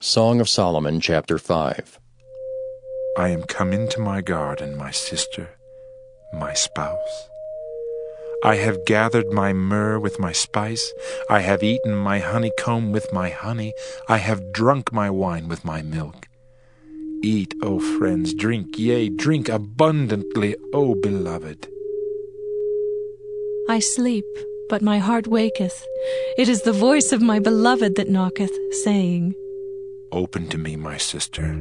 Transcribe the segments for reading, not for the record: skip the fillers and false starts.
Song of Solomon, chapter 5. I am come into my garden, my sister, my spouse. I have gathered my myrrh with my spice. I have eaten my honeycomb with my honey. I have drunk my wine with my milk. Eat, O friends, drink, yea, drink abundantly, O beloved. I sleep, but my heart waketh. It is the voice of my beloved that knocketh, saying, Open to me, my sister,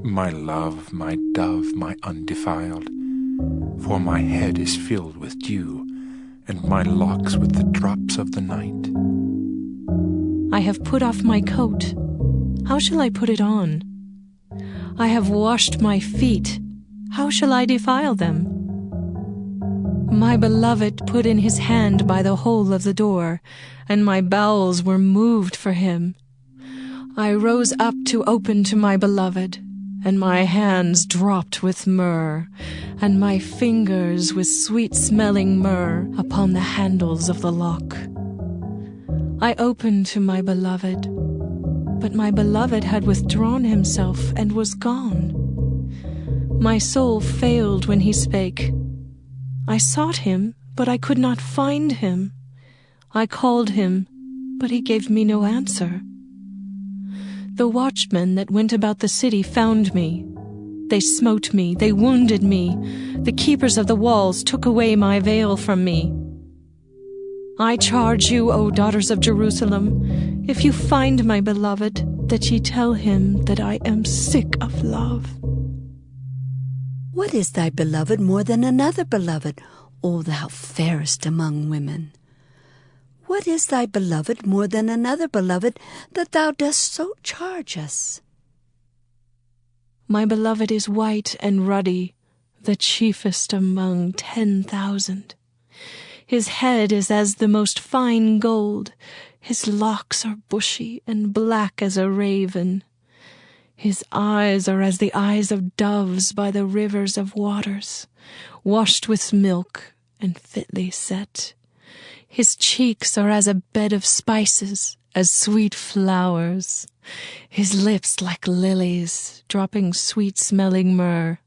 my love, my dove, my undefiled. For my head is filled with dew, and my locks with the drops of the night. I have put off my coat. How shall I put it on? I have washed my feet. How shall I defile them? My beloved put in his hand by the hole of the door, and my bowels were moved for him. I rose up to open to my beloved, and my hands dropped with myrrh, and my fingers with sweet-smelling myrrh upon the handles of the lock. I opened to my beloved, but my beloved had withdrawn himself and was gone. My soul failed when he spake. I sought him, but I could not find him. I called him, but he gave me no answer. The watchmen that went about the city found me. They smote me, they wounded me. The keepers of the walls took away my veil from me. I charge you, O daughters of Jerusalem, if you find my beloved, that ye tell him that I am sick of love. What is thy beloved more than another beloved, O thou fairest among women? What is thy beloved more than another beloved, that thou dost so charge us? My beloved is white and ruddy, the chiefest among 10,000. His head is as the most fine gold. His locks are bushy and black as a raven. His eyes are as the eyes of doves by the rivers of waters, washed with milk and fitly set. His cheeks are as a bed of spices, as sweet flowers. His lips like lilies, dropping sweet-smelling myrrh.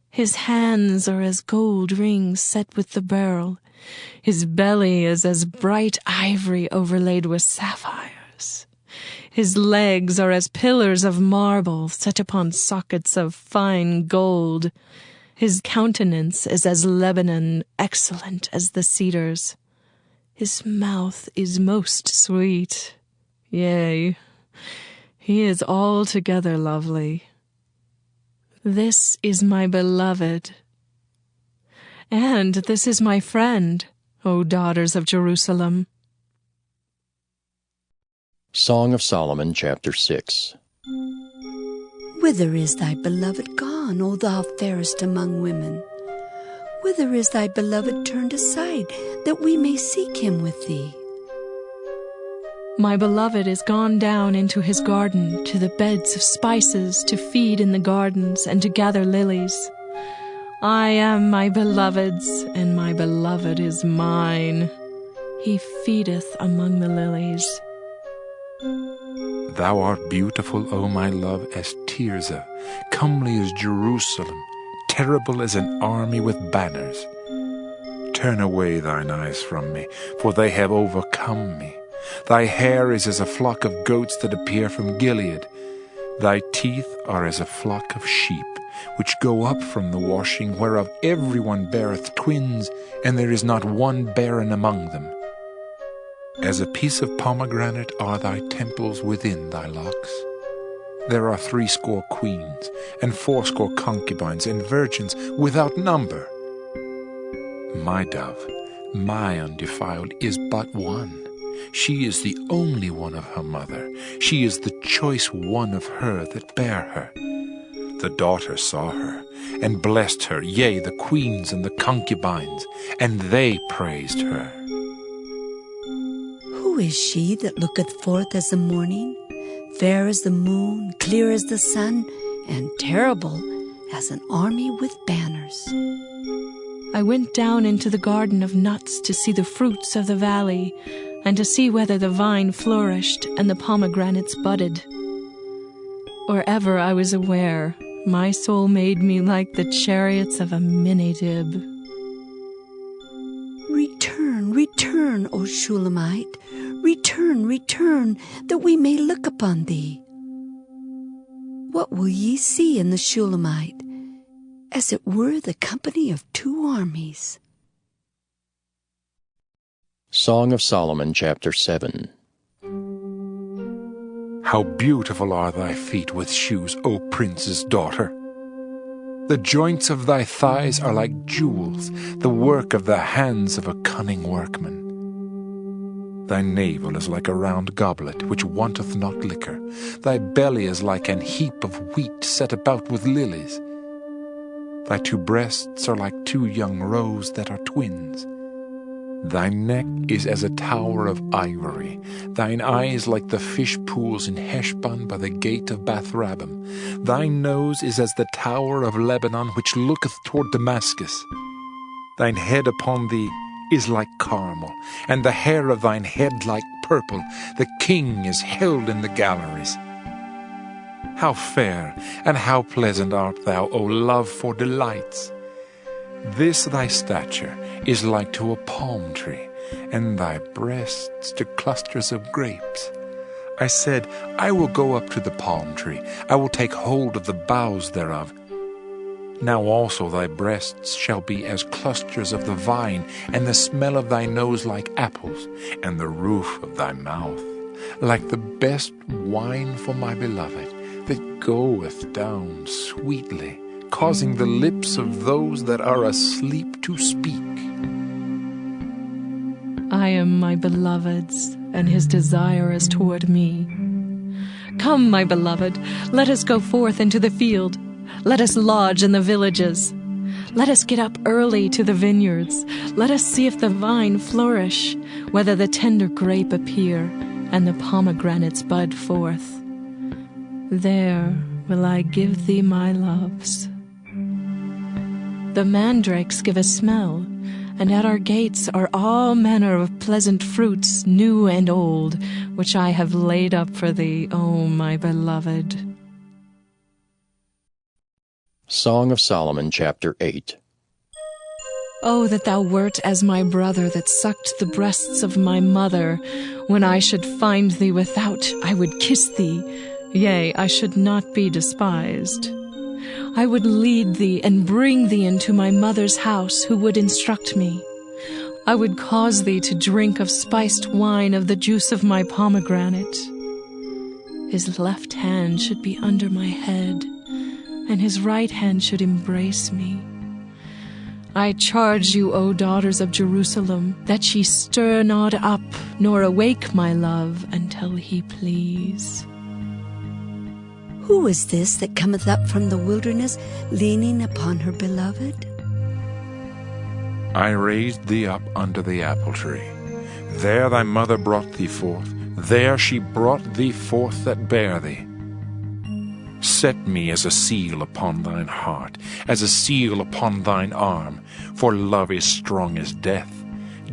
His hands are as gold rings set with the beryl. His belly is as bright ivory overlaid with sapphires. His legs are as pillars of marble set upon sockets of fine gold. His countenance is as Lebanon, excellent as the cedars. His mouth is most sweet. Yea, he is altogether lovely. This is my beloved. And this is my friend, O daughters of Jerusalem. Song of Solomon, chapter 6. Whither is thy beloved gone, O thou fairest among women? Whither is thy beloved turned aside, that we may seek him with thee? My beloved is gone down into his garden, to the beds of spices, to feed in the gardens, and to gather lilies. I am my beloved's, and my beloved is mine. He feedeth among the lilies. Thou art beautiful, O my love, as Tirzah, comely as Jerusalem, terrible as an army with banners. Turn away thine eyes from me, for they have overcome me. Thy hair is as a flock of goats that appear from Gilead. Thy teeth are as a flock of sheep, which go up from the washing, whereof everyone beareth twins, and there is not one barren among them. As a piece of pomegranate are thy temples within thy locks. There are 80 queens, and 80 concubines, and virgins without number. My dove, my undefiled, is but one. She is the only one of her mother. She is the choice one of her that bare her. The daughter saw her, and blessed her, yea, the queens and the concubines, and they praised her. Who is she that looketh forth as the morning, fair as the moon, clear as the sun, and terrible as an army with banners? I went down into the garden of nuts to see the fruits of the valley, and to see whether the vine flourished and the pomegranates budded. or ever I was aware, my soul made me like the chariots of a Minidib. Return, return, O Shulamite, return, return, that we may look upon thee. What will ye see in the Shulamite? As it were the company of two armies. Song of Solomon, chapter 7. How beautiful are thy feet with shoes, O prince's daughter! The joints of thy thighs are like jewels, the work of the hands of a cunning workman. Thy navel is like a round goblet, which wanteth not liquor. Thy belly is like an heap of wheat set about with lilies. Thy two breasts are like two young roes that are twins. Thy neck is as a tower of ivory, thine eyes like the fish pools in Heshbon by the gate of Bath-rabbim. Thy nose is as the tower of Lebanon which looketh toward Damascus. Thine head upon thee is like Carmel, and the hair of thine head like purple. The king is held in the galleries. How fair and how pleasant art thou, O love for delights! This thy stature is like to a palm tree, and thy breasts to clusters of grapes. I said, I will go up to the palm tree, I will take hold of the boughs thereof. Now also thy breasts shall be as clusters of the vine, and the smell of thy nose like apples, and the roof of thy mouth like the best wine for my beloved, that goeth down sweetly, causing the lips of those that are asleep to speak. I am my beloved's, and his desire is toward me. Come, my beloved, let us go forth into the field. Let us lodge in the villages. Let us get up early to the vineyards. Let us see if the vine flourish, whether the tender grape appear, and the pomegranates bud forth. There will I give thee my loves. The mandrakes give a smell, and at our gates are all manner of pleasant fruits, new and old, which I have laid up for thee, O my beloved. Song of Solomon, chapter 8. Oh, that thou wert as my brother that sucked the breasts of my mother. When I should find thee without, I would kiss thee. Yea, I should not be despised. I would lead thee and bring thee into my mother's house, who would instruct me. I would cause thee to drink of spiced wine of the juice of my pomegranate. His left hand should be under my head, and his right hand should embrace me. I charge you, O daughters of Jerusalem, that ye stir not up, nor awake my love, until he please. Who is this that cometh up from the wilderness, leaning upon her beloved? I raised thee up under the apple tree. There thy mother brought thee forth. There she brought thee forth that bare thee. Set me as a seal upon thine heart, as a seal upon thine arm, for love is strong as death.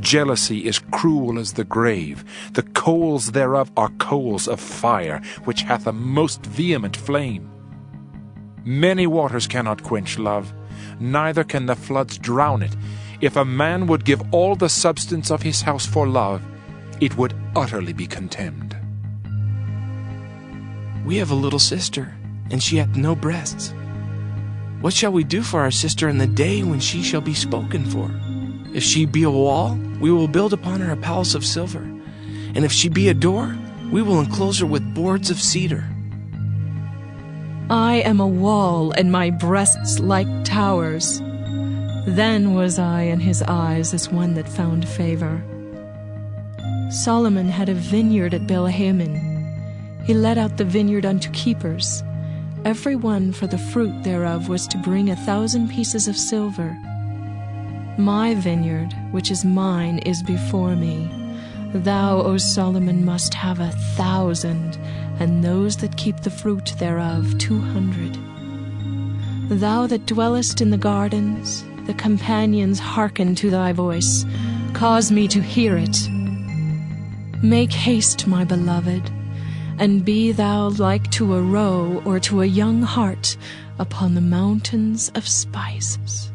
Jealousy is cruel as the grave. The coals thereof are coals of fire, which hath a most vehement flame. Many waters cannot quench love, neither can the floods drown it. If a man would give all the substance of his house for love, it would utterly be contemned. We have a little sister, and she hath no breasts. What shall we do for our sister in the day when she shall be spoken for? If she be a wall, we will build upon her a palace of silver. And if she be a door, we will enclose her with boards of cedar. I am a wall, and my breasts like towers. Then was I in his eyes as one that found favor. Solomon had a vineyard at Belahamin. He let out the vineyard unto keepers. Every one for the fruit thereof was to bring 1,000 pieces of silver. My vineyard, which is mine, is before me. Thou, O Solomon, must have 1,000, and those that keep the fruit thereof 200. Thou that dwellest in the gardens, the companions hearken to thy voice. Cause me to hear it. Make haste, my beloved, and be thou like to a roe or to a young hart upon the mountains of spices.